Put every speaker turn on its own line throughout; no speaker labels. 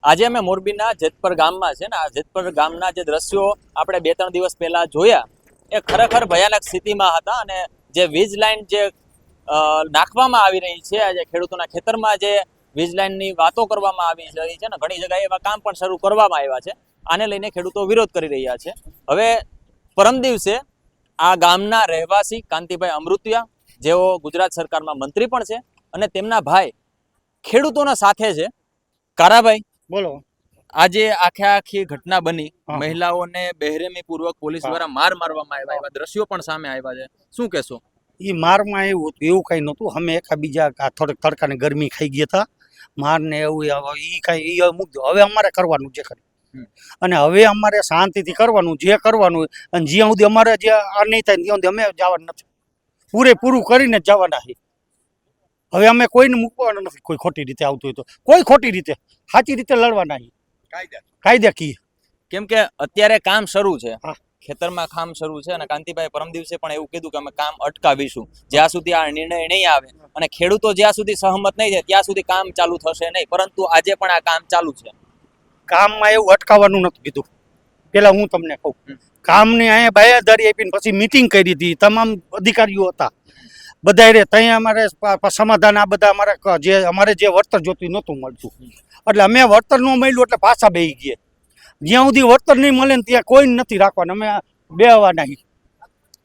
આજે અમે મોરબીના જેતપર ગામમાં છે ને આ જેતપર ગામના જે દ્રશ્યો આપણે 2-3 દિવસ પહેલા જોયા એ ખરેખર ભયાનક સ્થિતિમાં હતા અને જે વીજ લાઈન જે નાખવામાં આવી રહી છે આજે ખેડૂતોના ખેતરમાં જે વીજ લાઈનની વાતો કરવામાં આવી રહી છે ને ઘણી જગ્યાએ એવા કામ પણ શરૂ કરવામાં આવ્યા છે. આને લઈને ખેડૂતો વિરોધ કરી રહ્યા છે. હવે પરમ દિવસે આ ગામના રહેવાસી કાંતિભાઈ અમૃતિયા જેઓ ગુજરાત સરકારમાં મંત્રી પણ છે અને તેમના ભાઈ ખેડૂતોના સાથે છે. કારાભાઈ
બોલો.
આજે આખી ઘટના બની, મહિલાઓને બેરહેમી પૂર્વક પોલીસ દ્વારા માર મારવામાં આવ્યા, એવા દ્રશ્યો પણ સામે આવ્યા છે. શું કહેશો?
એ મારમાં એવું કઈ નહોતું. અમે એકાબીજા થોડીક તડકાને ગરમી ખાઈ ગયા હતા. માર ને એવું એ કઈ મૂકજો. હવે અમારે કરવાનું છે ખરી, અને હવે અમારે શાંતિથી કરવાનું જે કરવાનું, અને જ્યાં સુધી અમારે જે આ નહીં થાય ત્યાં સુધી અમે જવાનું નથી. પૂરેપૂરું કરીને જ જવાના છે. હવે અમે કોઈને મૂકવાના નથી. કોઈ ખોટી રીતે આવતું હોય તો કોઈ ખોટી રીતે, સાચી રીતે લડવાના છે કાયદાકીય.
કેમ કે અત્યારે કામ શરૂ છે, ખેતરમાં કામ શરૂ છે અને કાંતિભાઈ પરમ દિવસે પણ એવું કીધું કે અમે કામ અટકાવીશું જ્યાં સુધી આ નિર્ણય નહીં આવે, અને ખેડૂતો જ્યાં સુધી સહમત નહીં થાય ત્યાં સુધી કામ ચાલુ થશે નહીં. પરંતુ આજે પણ આ કામ ચાલુ છે.
કામમાં એવું અટકાવવાનું નથી કીધું. પેલા હું તમને કહું, કામની અહીંયા બાયાદારી આપીને પછી મિટિંગ કરી હતી. તમામ અધિકારીઓ હતા બધા રે. ત્યાં અમારે સમાધાન આ બધા અમારે જે વળતર જોતું નહોતું મળતું, એટલે અમે વળતર ન મળ્યું એટલે પાછા બેસી ગયા. જ્યાં સુધી વળતર નહીં મળે ને ત્યાં કોઈ નથી રાખવાના, અમે બેહવાના.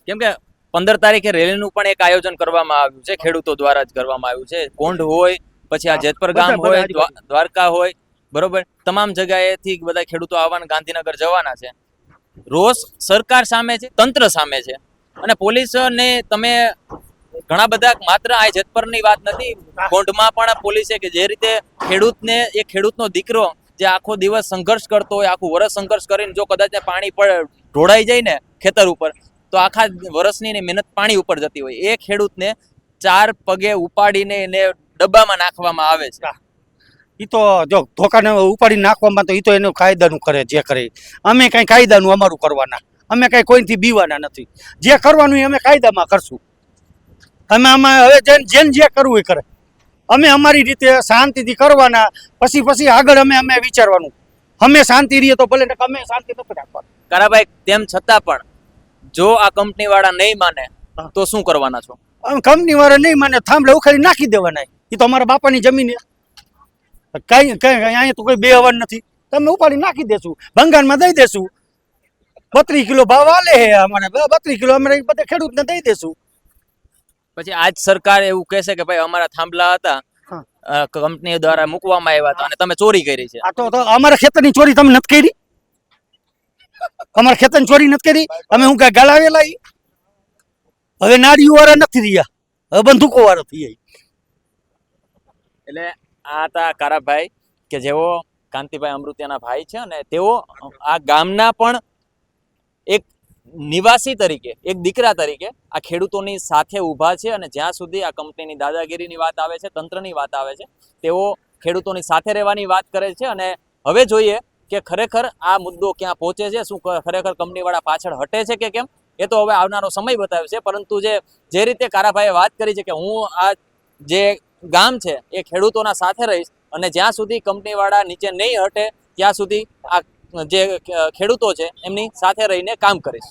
કેમ કે 15 તારીખે રેલીનું પણ એક આયોજન કરવામાં આવ્યું છે, ખેડૂતો દ્વારા જ કરવામાં આવ્યું છે. કોંઢ હોય, પછી આ જેતપર ગામ હોય, દ્વારકા હોય, બરોબર, તમામ જગ્યાએથી બધા ખેડૂતો આવવાના, ગાંધીનગર જવાના છે. રોષ સરકાર સામે છે, તંત્ર સામે છે, અને પોલીસને તમે ઘણા બધા માત્ર આ જેતપરની વાત નથી, કોંઢમાં પણ પોલીસે કે જે રીતે ખેડૂતને, એ ખેડૂતનો દીકરો જે આખો દિવસ સંઘર્ષ કરતો હોય, આખું વર્ષ સંઘર્ષ કરીને જો કદાચ પાણી પર ઢોળાઈ જાય ને ખેતર ઉપર, તો આખા વર્ષની મહેનત પાણી ઉપર જતી હોય. એ ખેડૂતને 4 પગે ઉપાડીને એને ડબ્બામાં નાખવામાં આવે છે.
એ તો જો ધોકાને ઉપાડી નાખવામાં, તો એ તો એનું કાયદાનું કરે જે કરે. અમે કઈ કાયદાનું અમારું કરવાના, અમે કઈ કોઈથી બીવાના નથી. જે કરવાનું એ અમે કાયદામાં કરશું. અમે આમાં હવે જેને જે કરવું એ કરે. અમે અમારી રીતે શાંતિથી કરવાના. પછી આગળ અમે વિચારવાનું. અમે શાંતિ રહીએ તો ભલે, અમે શાંતિ નથી રાખવાનું.
કારાભાઈ, તેમ છતાં પણ જો આ કંપની વાળા નહીં માને તો શું કરવાના છો?
કંપની વાળા નહીં માને, થાંભલે ઉખાડી નાખી દેવાના. એ તો અમારા બાપાની જમીન. કઈ અહીંયા તો કોઈ બેહવાનું નથી. તમે ઉપાડી નાખી દેશું, ભંગારમાં દઈ દેશું. 32 કિલો ભાવ આલે હે અમારે, 32 કિલો અમે બધા ખેડૂતને દઈ દેશું.
પછી આજ સરકાર એવું કહેશે કે ભાઈ અમારા થાંભલા હતા, કંપની દ્વારા મૂકવામાં આવ્યા હતા અને તમે ચોરી કરી છે.
આ તો અમારા ખેતરની ચોરી તમે નથી કરી? અમારા ખેતરની ચોરી નથી કરી? અમે હું કઈ ગલાવેલા? હવે નારીઓ વાળા નથી રહ્યા, હવે બંદૂકો વાળા થઈ જાય.
એટલે આ હતા કારાભાઈ કે જેઓ કાંતિભાઈ અમૃતિયાના ભાઈ છે, અને તેઓ આ ગામના પણ એક નિવાસી તરીકે, એક દીકરા તરીકે આ ખેડૂતોની સાથે ઊભા છે. અને જ્યાં સુધી આ કંપનીની દાદાગીરીની વાત આવે છે, તંત્રની વાત આવે છે, તેઓ ખેડૂતોની સાથે રહેવાની વાત કરે છે. અને હવે જોઈએ કે ખરેખર આ મુદ્દો ક્યાં પહોંચે છે. શું ખરેખર કંપનીવાળા પાછળ હટે છે કે કેમ, એ તો હવે આવનારો સમય બતાવશે. પરંતુ જે રીતે કારાભાઈએ વાત કરી છે કે હું આ જે ગામ છે એ ખેડૂતોના સાથે રહીશ, અને જ્યાં સુધી કંપનીવાળા નીચે નહીં હટે ત્યાં સુધી આ જે ખેડૂતો છે એમની સાથે રહીને કામ કરીશ.